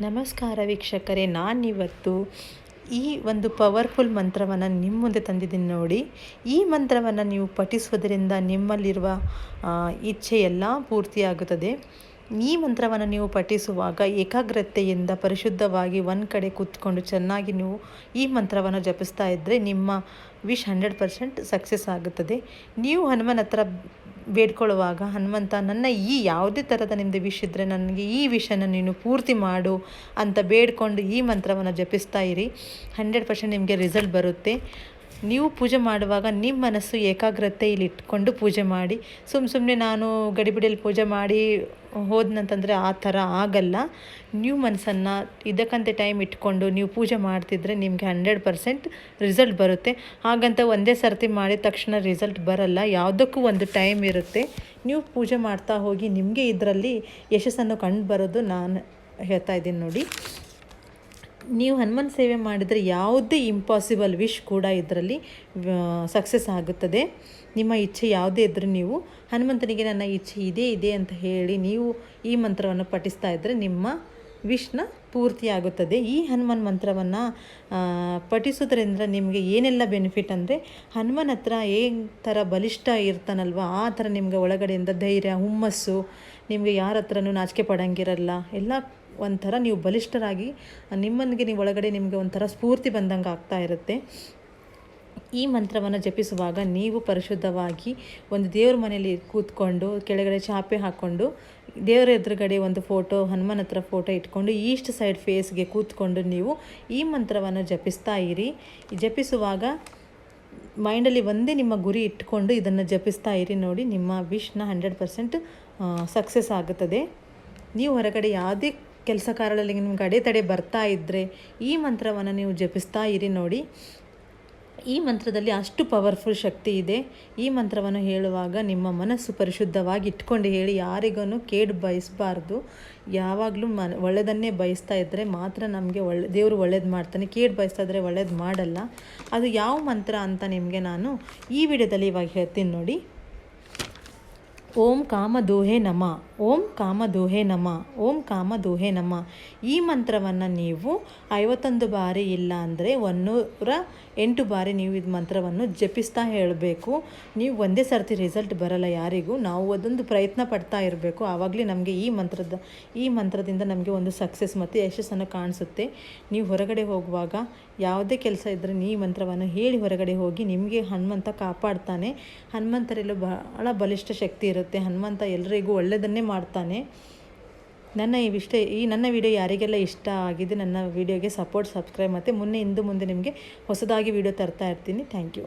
ನಮಸ್ಕಾರ ವೀಕ್ಷಕರೇ, ನಾನಿವತ್ತು ಈ ಒಂದು ಪವರ್ಫುಲ್ ಮಂತ್ರವನ್ನು ನಿಮ್ಮ ಮುಂದೆ ತಂದಿದ್ದೀನಿ ನೋಡಿ. ಈ ಮಂತ್ರವನ್ನು ನೀವು ಪಠಿಸುವುದರಿಂದ ನಿಮ್ಮಲ್ಲಿರುವ ಇಚ್ಛೆಯೆಲ್ಲ ಪೂರ್ತಿಯಾಗುತ್ತದೆ. ಈ ಮಂತ್ರವನ್ನು ನೀವು ಪಠಿಸುವಾಗ ಏಕಾಗ್ರತೆಯಿಂದ ಪರಿಶುದ್ಧವಾಗಿ ಒಂದು ಕಡೆ ಕೂತ್ಕೊಂಡು ಚೆನ್ನಾಗಿ ನೀವು ಈ ಮಂತ್ರವನ್ನು ಜಪಿಸ್ತಾ ಇದ್ದರೆ ನಿಮ್ಮ ವಿಶ್ 100% ಸಕ್ಸಸ್ ಆಗುತ್ತದೆ. ನೀವು ಹನುಮನ ಹತ್ರ ಬೇಡ್ಕೊಳ್ಳುವಾಗ, ಹನುಮಂತ ನನ್ನ ಈ ಯಾವುದೇ ಥರದ ನಿಮ್ಮದು ವಿಶ್ ಇದ್ದರೆ ನನಗೆ ಈ ವಿಷನ್ನು ನೀನು ಪೂರ್ತಿ ಮಾಡು ಅಂತ ಬೇಡ್ಕೊಂಡು ಈ ಮಂತ್ರವನ್ನು ಜಪಿಸ್ತಾ ಇರಿ. 100% ನಿಮಗೆ ರಿಸಲ್ಟ್ ಬರುತ್ತೆ. ನೀವು ಪೂಜೆ ಮಾಡುವಾಗ ನಿಮ್ಮ ಮನಸ್ಸು ಏಕಾಗ್ರತೆಯಲ್ಲಿ ಇಟ್ಕೊಂಡು ಪೂಜೆ ಮಾಡಿ. ಸುಮ್ಮನೆ ನಾನು ಗಡಿಬಿಡಿಯಲ್ಲಿ ಪೂಜೆ ಮಾಡಿ ಹೋದ್ನಂತಂದರೆ ಆ ಥರ ಆಗಲ್ಲ. ನೀವು ಮನಸ್ಸನ್ನು ಇದಕ್ಕಂತೆ ಟೈಮ್ ಇಟ್ಕೊಂಡು ನೀವು ಪೂಜೆ ಮಾಡ್ತಿದ್ರೆ ನಿಮಗೆ 100% ರಿಸಲ್ಟ್ ಬರುತ್ತೆ. ಹಾಗಂತ ಒಂದೇ ಸರ್ತಿ ಮಾಡಿದ ತಕ್ಷಣ ರಿಸಲ್ಟ್ ಬರಲ್ಲ. ಯಾವುದಕ್ಕೂ ಒಂದು ಟೈಮ್ ಇರುತ್ತೆ. ನೀವು ಪೂಜೆ ಮಾಡ್ತಾ ಹೋಗಿ ನಿಮಗೆ ಇದರಲ್ಲಿ ಯಶಸ್ಸನ್ನು ಕಂಡು ಬರೋದು ನಾನು ಹೇಳ್ತಾ ಇದ್ದೀನಿ ನೋಡಿ. ನೀವು ಹನುಮನ್ ಸೇವೆ ಮಾಡಿದರೆ ಯಾವುದೇ ಇಂಪಾಸಿಬಲ್ ವಿಶ್ ಕೂಡ ಇದರಲ್ಲಿ ಸಕ್ಸಸ್ ಆಗುತ್ತದೆ. ನಿಮ್ಮ ಇಚ್ಛೆ ಯಾವುದೇ ಇದ್ದರೂ ನೀವು ಹನುಮಂತನಿಗೆ ನನ್ನ ಇಚ್ಛೆ ಇದೆ ಅಂತ ಹೇಳಿ ನೀವು ಈ ಮಂತ್ರವನ್ನು ಪಠಿಸ್ತಾ ಇದ್ದರೆ ನಿಮ್ಮ ವಿಶ್ನ ಪೂರ್ತಿಯಾಗುತ್ತದೆ. ಈ ಹನುಮನ್ ಮಂತ್ರವನ್ನು ಪಠಿಸೋದ್ರಿಂದ ನಿಮಗೆ ಏನೆಲ್ಲ ಬೆನಿಫಿಟ್ ಅಂದರೆ, ಹನುಮನ ಹತ್ರ ಥರ ಬಲಿಷ್ಠ ಇರ್ತಾನಲ್ವ ಆ ಥರ ನಿಮಗೆ ಒಳಗಡೆಯಿಂದ ಧೈರ್ಯ, ಹುಮ್ಮಸ್ಸು, ನಿಮಗೆ ಯಾರ ಹತ್ರನೂ ನಾಚಿಕೆ ಪಡೋಂಗಿರಲ್ಲ. ಎಲ್ಲ ಒಂಥರ ನೀವು ಬಲಿಷ್ಠರಾಗಿ ನಿಮ್ಮನಿಗೆ ನೀವು ಒಳಗಡೆ ನಿಮಗೆ ಒಂಥರ ಸ್ಫೂರ್ತಿ ಬಂದಂಗೆ ಆಗ್ತಾ ಇರುತ್ತೆ. ಈ ಮಂತ್ರವನ್ನು ಜಪಿಸುವಾಗ ನೀವು ಪರಿಶುದ್ಧವಾಗಿ ಒಂದು ದೇವ್ರ ಮನೆಯಲ್ಲಿ ಕೂತ್ಕೊಂಡು ಕೆಳಗಡೆ ಚಾಪೆ ಹಾಕ್ಕೊಂಡು ದೇವರ ಎದುರುಗಡೆ ಒಂದು ಫೋಟೋ, ಹನುಮನ ಹತ್ರ ಫೋಟೋ ಇಟ್ಕೊಂಡು ಈಸ್ಟ್ ಸೈಡ್ ಫೇಸ್ಗೆ ಕೂತ್ಕೊಂಡು ನೀವು ಈ ಮಂತ್ರವನ್ನು ಜಪಿಸ್ತಾ ಇರಿ. ಜಪಿಸುವಾಗ ಮೈಂಡಲ್ಲಿ ಒಂದೇ ನಿಮ್ಮ ಗುರಿ ಇಟ್ಕೊಂಡು ಇದನ್ನು ಜಪಿಸ್ತಾ ಇರಿ ನೋಡಿ. ನಿಮ್ಮ ವಿಶ್ನ 100% ಸಕ್ಸಸ್ ಆಗುತ್ತದೆ. ನೀವು ಹೊರಗಡೆ ಯಾವುದೇ ಕೆಲಸ ಕಾರ್ಯಗಳಲ್ಲಿ ನಿಮ್ಗೆ ಅಡೆತಡೆ ಬರ್ತಾ ಇದ್ದರೆ ಈ ಮಂತ್ರವನ್ನು ನೀವು ಜಪಿಸ್ತಾ ಇರಿ ನೋಡಿ. ಈ ಮಂತ್ರದಲ್ಲಿ ಅಷ್ಟು ಪವರ್ಫುಲ್ ಶಕ್ತಿ ಇದೆ. ಈ ಮಂತ್ರವನ್ನು ಹೇಳುವಾಗ ನಿಮ್ಮ ಮನಸ್ಸು ಪರಿಶುದ್ಧವಾಗಿ ಇಟ್ಕೊಂಡು ಹೇಳಿ. ಯಾರಿಗೂ ಕೇಡು ಬಯಸಬಾರ್ದು. ಯಾವಾಗಲೂ ಒಳ್ಳೆಯದನ್ನೇ ಬಯಸ್ತಾ ಇದ್ದರೆ ಮಾತ್ರ ನಮಗೆ ದೇವರು ಒಳ್ಳೇದು ಮಾಡ್ತಾನೆ. ಕೇಡು ಬಯಸ್ತಾ ಇದ್ದರೆ ಒಳ್ಳೇದು ಮಾಡಲ್ಲ. ಅದು ಯಾವ ಮಂತ್ರ ಅಂತ ನಿಮಗೆ ನಾನು ಈ ವಿಡಿಯೋದಲ್ಲಿ ಇವಾಗ ಹೇಳ್ತೀನಿ ನೋಡಿ. ಓಂ ಕಾಮದೋಹೆ ನಮ, ಓಂ ಕಾಮದೋಹೆ ನಮ, ಓಂ ಕಾಮದೋಹೆ ನಮ. ಈ ಮಂತ್ರವನ್ನು ನೀವು 51 ಬಾರಿ ಇಲ್ಲ ಅಂದರೆ 108 ಬಾರಿ ನೀವು ಇದು ಮಂತ್ರವನ್ನು ಜಪಿಸ್ತಾ ಹೇಳಬೇಕು. ನೀವು ಒಂದೇ ಸರ್ತಿ ರಿಸಲ್ಟ್ ಬರಲ್ಲ ಯಾರಿಗೂ. ನಾವು ಅದೊಂದು ಪ್ರಯತ್ನ ಪಡ್ತಾ ಇರಬೇಕು. ಆವಾಗಲೇ ನಮಗೆ ಈ ಮಂತ್ರದಿಂದ ನಮಗೆ ಒಂದು ಸಕ್ಸಸ್ ಮತ್ತು ಯಶಸ್ಸನ್ನು ಕಾಣಿಸುತ್ತೆ. ನೀವು ಹೊರಗಡೆ ಹೋಗುವಾಗ ಯಾವುದೇ ಕೆಲಸ ಇದ್ದರೆ ಈ ಮಂತ್ರವನ್ನು ಹೇಳಿ ಹೊರಗಡೆ ಹೋಗಿ. ನಿಮಗೆ ಹನುಮಂತ ಕಾಪಾಡ್ತಾನೆ. ಹನುಮಂತರೆಲ್ಲೂ ಬಹಳ ಬಲಿಷ್ಠ ಶಕ್ತಿ ಇರುತ್ತೆ. ಹನುಮಂತ ಎಲ್ಲರಿಗೂ ಒಳ್ಳೆಯದನ್ನೇ ಮಾಡ್ತಾನೆ. ನನ್ನ ವಿಡಿಯೋ ಯಾರಿಗೆಲ್ಲ ಇಷ್ಟ ಆಗಿದೆ, ನನ್ನ ವಿಡಿಯೋಗೆ ಸಬ್ಸ್ಕ್ರೈಬ್ ಮತ್ತು ಇನ್ನು ಮುಂದೆ ನಿಮಗೆ ಹೊಸದಾಗಿ ವಿಡಿಯೋ ತರ್ತಾ ಇರ್ತೀನಿ. Thank you.